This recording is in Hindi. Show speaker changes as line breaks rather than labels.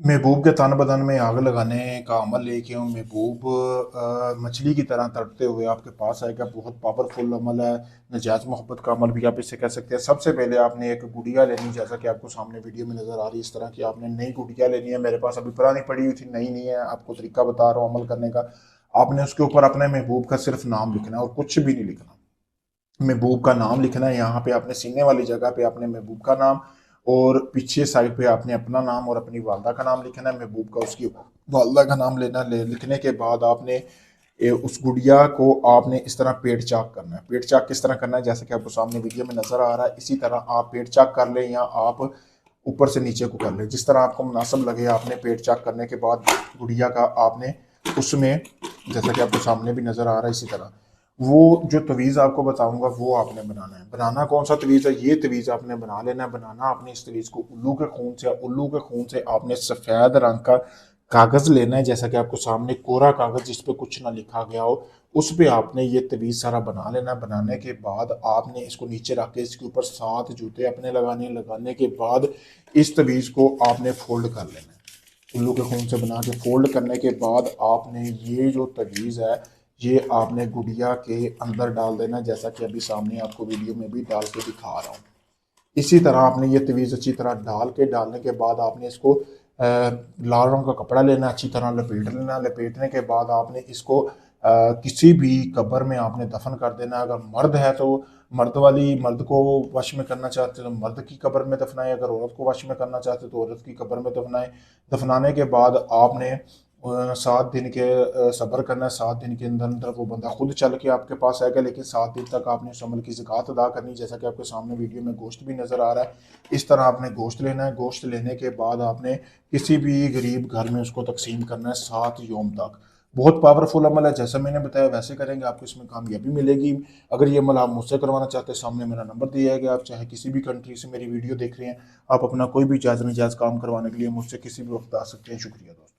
महबूब के तन बदन में आग लगाने का अमल लेके हूँ। महबूब मछली की तरह तड़पते हुए आपके पास आएगा। बहुत पावरफुल अमल है। नजायज़ मोहब्बत का अमल भी आप इससे कह सकते हैं। सबसे पहले आपने एक गुड़िया लेनी, जैसा कि आपको सामने वीडियो में नज़र आ रही है। इस तरह की आपने नई गुड़िया लेनी है। मेरे पास अभी पुरानी पड़ी हुई थी, नई नहीं है। आपको तरीका बता रहा हूँ अमल करने का। आपने उसके ऊपर अपने महबूब का सिर्फ नाम लिखना है और कुछ भी नहीं लिखना। महबूब का नाम लिखना है। यहाँ पे आपने सीने वाली जगह पे आपने महबूब का नाम, और पीछे साइड पे आपने अपना नाम और अपनी वालदा का नाम लिखना है। महबूब का उसकी वालदा का नाम लिखने के बाद आपने उस गुड़िया को आपने इस तरह पेट चाक करना है। पेट चाक किस तरह करना है, जैसे कि आपको सामने वीडियो में नजर आ रहा है। इसी तरह आप पेट चाक कर लें या आप ऊपर से नीचे को कर लें, जिस तरह आपको मुनासिब लगे। आपने पेट चाक करने के बाद गुड़िया का आपने उसमें, जैसा कि आपको सामने भी नजर आ रहा है, इसी तरह वो जो तवीज़ आपको बताऊंगा वो आपने बनाना है। बनाना कौन सा तवीज़ है, ये तवीज़ आपने बना लेना है। बनाना आपने इस तवीज़ को उल्लू के खून से, उल्लू के खून से आपने सफ़ेद रंग का कागज़ लेना है, जैसा कि आपको सामने कोरा कागज़ जिस पे कुछ ना लिखा गया हो, उस पे आपने ये तवीज़ सारा बना लेना है। बनाने के बाद आपने इसको नीचे रख के इसके ऊपर 7 जूते अपने लगाने, लगाने के बाद इस तवीज़ को आपने फोल्ड कर लेना है। उल्लू के खून से बना के फोल्ड करने के बाद आपने ये जो तवीज़ है ये आपने गुड़िया के अंदर डाल देना, जैसा कि अभी सामने आपको वीडियो में भी डाल के दिखा रहा हूँ। इसी तरह आपने ये तवीज़ अच्छी तरह डालने के बाद आपने इसको लाल रंग का कपड़ा लेना, अच्छी तरह लपेट लेना। लपेटने के बाद आपने इसको किसी भी कब्र में आपने दफन कर देना। अगर मर्द है तो मर्द को वश में करना चाहते तो मर्द की कब्र में दफनाए, अगर औरत को वश में करना चाहते तो औरत की कब्र में दफनाए। दफनाने के बाद आपने 7 दिन के सब्र करना है। 7 दिन के अंदर अंदर वो बंदा खुद चल के आपके पास आएगा, लेकिन 7 दिन तक आपने उस अमल की ज़कात अदा करनी, जैसा कि आपके सामने वीडियो में गोश्त भी नज़र आ रहा है। इस तरह आपने गोश्त लेना है। गोश्त लेने के बाद आपने किसी भी गरीब घर में उसको तकसीम करना है 7 योम तक। बहुत पावरफुल अमल है, जैसा मैंने बताया वैसे करेंगे आपको इसमें कामयाबी मिलेगी। अगर ये अमल आप मुझसे करवाना चाहते हैं, सामने मेरा नंबर दिया गया। आप चाहे किसी भी कंट्री से मेरी वीडियो देख रहे हैं, आप अपना कोई भी जायज़ नाजायज़ काम करवाने के लिए मुझसे किसी भी वक्त आ सकते हैं। शुक्रिया दोस्तों।